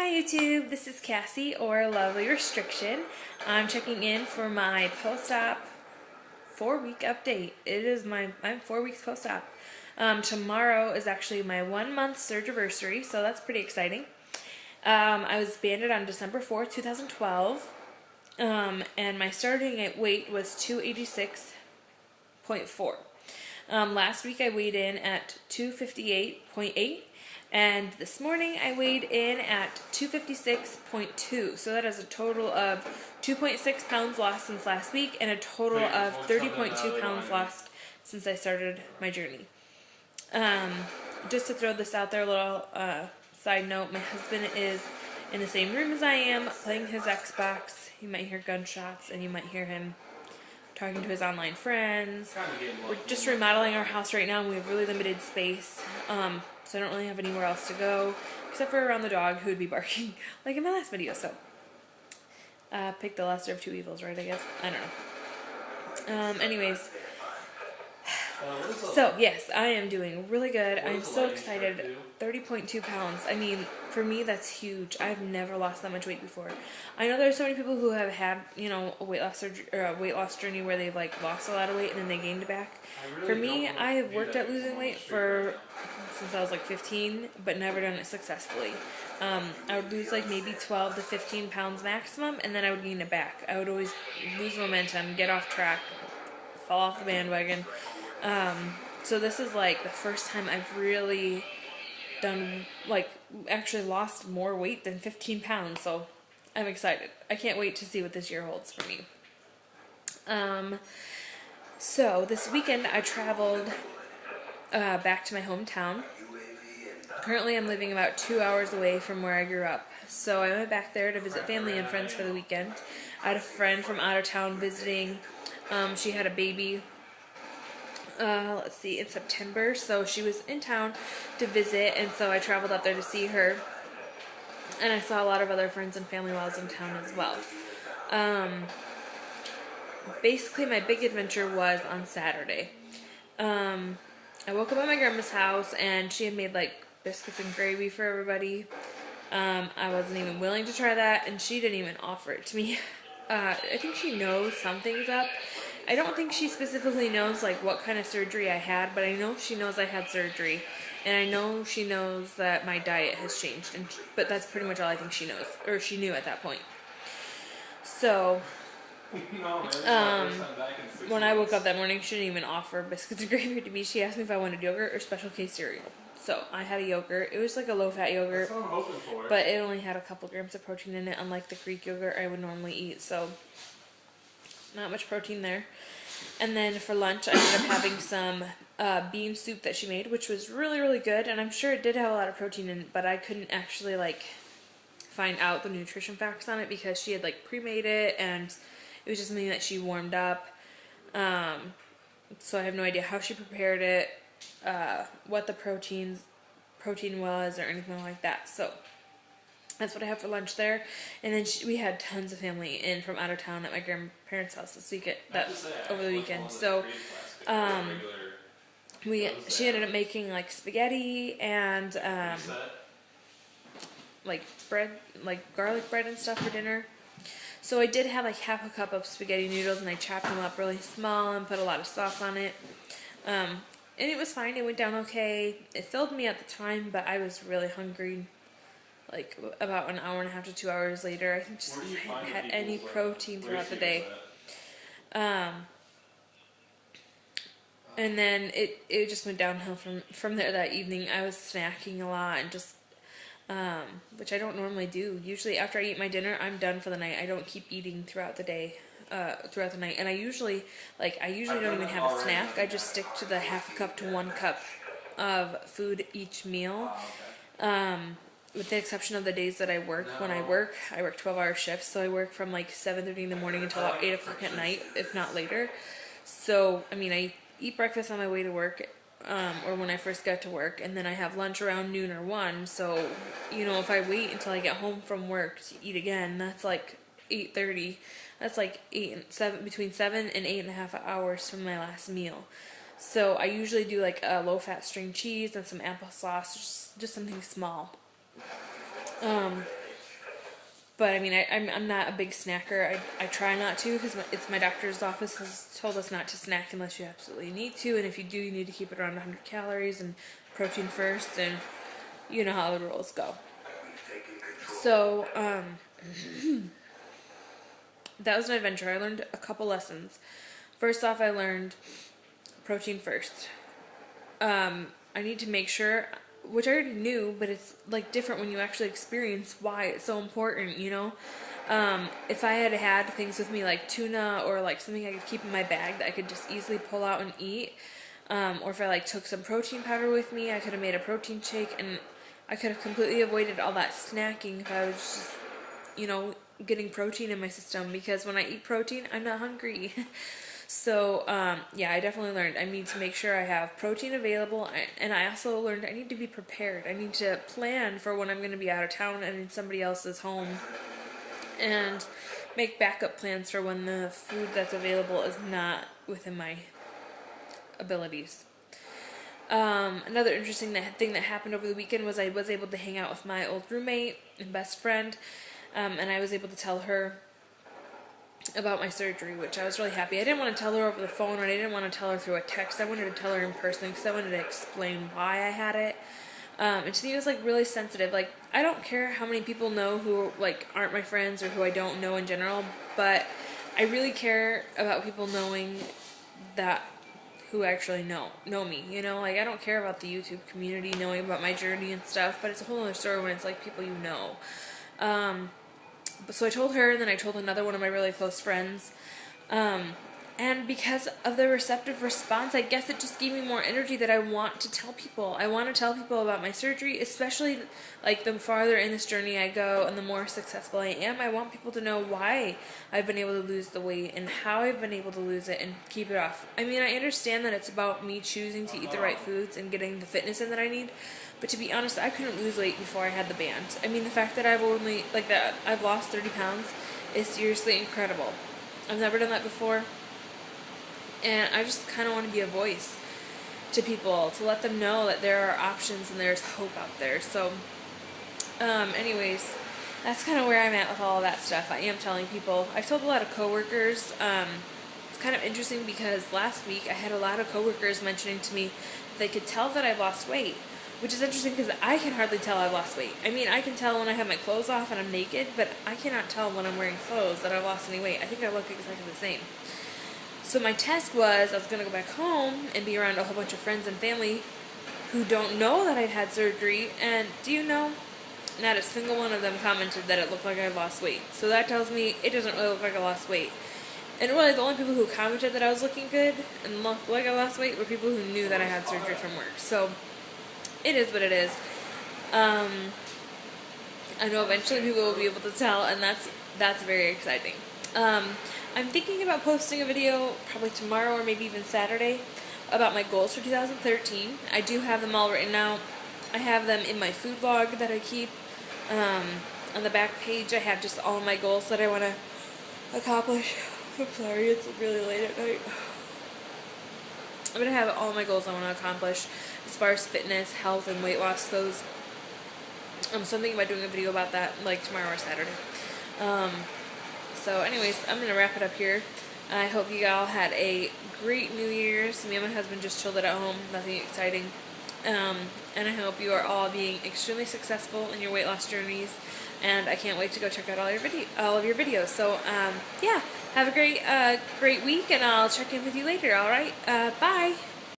Hi YouTube, this is Cassie or Lovely Restriction. I'm checking in for my post-op 4-week update. I'm 4 weeks post-op. Tomorrow is actually my 1-month surgiversary, so that's pretty exciting. I was banded on December 4th, 2012, and my starting weight was 286.4. Last week I weighed in at 258.8. And this morning I weighed in at 256.2, so that is a total of 2.6 pounds lost since last week and a total of 30.2 pounds lost since I started my journey. Just to throw this out there, a little side note, my husband is in the same room as I am playing his Xbox. You might hear gunshots and you might hear him talking to his online friends. We're just remodeling our house right now and we have really limited space. So I don't really have anywhere else to go, except for around the dog who would be barking, like in my last video, so. Pick the lesser of two evils, right, I guess? I don't know. Anyways. So, yes, I am doing really good. I'm so excited. 30.2 pounds. I mean, for me, that's huge. I've never lost that much weight before. I know there's so many people who have had, you know, a weight loss surgery, or a weight loss journey where they've, like, lost a lot of weight and then they gained it back. For me, I have worked at losing weight since I was, like, 15, but never done it successfully. I would lose, like, maybe 12 to 15 pounds maximum, and then I would gain it back. I would always lose momentum, get off track, fall off the bandwagon. So this is like the first time I've really done, like, actually lost more weight than 15 pounds, so I'm excited. I can't wait to see what this year holds for me. So this weekend I traveled back to my hometown. Currently I'm living about 2 hours away from where I grew up. So I went back there to visit family and friends for the weekend. I had a friend from out of town visiting. She had a baby. Let's see, in September, so she was in town to visit, and so I traveled up there to see her, and I saw a lot of other friends and family while I was in town as well. Basically, my big adventure was on Saturday. I woke up at my grandma's house, and she had made, like, biscuits and gravy for everybody. I wasn't even willing to try that, and she didn't even offer it to me. I think she knows something's up. I don't think she specifically knows, like, what kind of surgery I had, but I know she knows I had surgery, and I know she knows that my diet has changed, but that's pretty much all I think she knows, or she knew at that point. So, when I woke up that morning, she didn't even offer biscuits and gravy to me. She asked me if I wanted yogurt or Special K cereal. So, I had a yogurt. It was like a low-fat yogurt, but it only had a couple grams of protein in it, unlike the Greek yogurt I would normally eat, so not much protein there. And then for lunch, I ended up having some bean soup that she made, which was really, really good. And I'm sure it did have a lot of protein in it, but I couldn't actually, like, find out the nutrition facts on it because she had, like, pre-made it, and it was just something that she warmed up. So I have no idea how she prepared it, what the protein was, or anything like that. So that's what I had for lunch there. And then we had tons of family in from out of town at my grandparents' house this weekend, over the weekend. So, she ended up making, like, spaghetti and, like, bread, like, garlic bread and stuff for dinner. So I did have, like, half a cup of spaghetti noodles, and I chopped them up really small and put a lot of sauce on it. And it was fine. It went down okay. It filled me at the time, but I was really hungry. Like, about an hour and a half to 2 hours later, I think, just because I hadn't had any protein throughout the day. And then it just went downhill from there that evening. I was snacking a lot and just, which I don't normally do. Usually after I eat my dinner, I'm done for the night. I don't keep eating throughout the day, throughout the night. And I usually don't even have a snack. I just stick to the half a cup to 1 cup of food each meal. With the exception of the days that I work. When I work 12-hour shifts, so I work from, like, 7:30 in the morning until about 8 o'clock at night, if not later. So, I mean, I eat breakfast on my way to work, or when I first get to work, and then I have lunch around noon or 1, so, you know, if I wait until I get home from work to eat again, that's, like, 8:30. That's, like, between 7 and 8.5 hours from my last meal. So, I usually do, like, a low-fat string cheese and some applesauce, just something small. But I mean, I'm not a big snacker. I try not to because it's my doctor's office has told us not to snack unless you absolutely need to, and if you do, you need to keep it around 100 calories and protein first, and you know how the rules go. So that was an adventure. I learned a couple lessons. First off, I learned protein first. I need to make sure, which I already knew, but it's like different when you actually experience why it's so important, you know? If I had things with me like tuna or like something I could keep in my bag that I could just easily pull out and eat, or if I like took some protein powder with me, I could have made a protein shake, and I could have completely avoided all that snacking if I was just, you know, getting protein in my system, because when I eat protein, I'm not hungry. So, yeah, I definitely learned I need to make sure I have protein available, and I also learned I need to be prepared. I need to plan for when I'm going to be out of town and in somebody else's home, and make backup plans for when the food that's available is not within my abilities. Another interesting thing that happened over the weekend was I was able to hang out with my old roommate and best friend, and I was able to tell her about my surgery, which I was really happy. I didn't want to tell her over the phone, or I didn't want to tell her through a text. I wanted to tell her in person because I wanted to explain why I had it. And to me, it was like really sensitive. Like, I don't care how many people know who like aren't my friends or who I don't know in general, but I really care about people knowing that who actually know me. You know, like I don't care about the YouTube community knowing about my journey and stuff, but it's a whole other story when it's like people you know. So I told her, and then I told another one of my really close friends, and because of the receptive response, I guess it just gave me more energy that I want to tell people. I want to tell people about my surgery, especially like the farther in this journey I go and the more successful I am. I want people to know why I've been able to lose the weight and how I've been able to lose it and keep it off. I mean, I understand that it's about me choosing to eat the right foods and getting the fitness in that I need, but to be honest, I couldn't lose weight before I had the band. I mean, the fact that I've lost 30 pounds is seriously incredible. I've never done that before. And I just kind of want to be a voice to people, to let them know that there are options and there's hope out there. So, anyways, that's kind of where I'm at with all of that stuff. I am telling people. I've told a lot of coworkers. It's kind of interesting because last week I had a lot of coworkers mentioning to me that they could tell that I've lost weight, which is interesting because I can hardly tell I've lost weight. I mean, I can tell when I have my clothes off and I'm naked, but I cannot tell when I'm wearing clothes that I've lost any weight. I think I look exactly the same. So my test was I was going to go back home and be around a whole bunch of friends and family who don't know that I'd had surgery, and do you know, not a single one of them commented that it looked like I lost weight. So that tells me it doesn't really look like I lost weight. And really the only people who commented that I was looking good and looked like I lost weight were people who knew that I had surgery from work. So it is what it is. I know eventually people will be able to tell, and that's very exciting. I'm thinking about posting a video probably tomorrow or maybe even Saturday about my goals for 2013. I do have them all written out. I have them in my food log that I keep. On the back page I have just all of my goals that I want to accomplish. I'm sorry, it's really late at night. I'm going to have all my goals I want to accomplish as far as fitness, health, and weight loss goes. So I'm thinking about doing a video about that like tomorrow or Saturday. So anyways, I'm going to wrap it up here. I hope you all had a great New Year's. Me and my husband just chilled it at home. Nothing exciting. And I hope you are all being extremely successful in your weight loss journeys. And I can't wait to go check out all of your videos. So, yeah, have a great week, and I'll check in with you later, alright? Bye!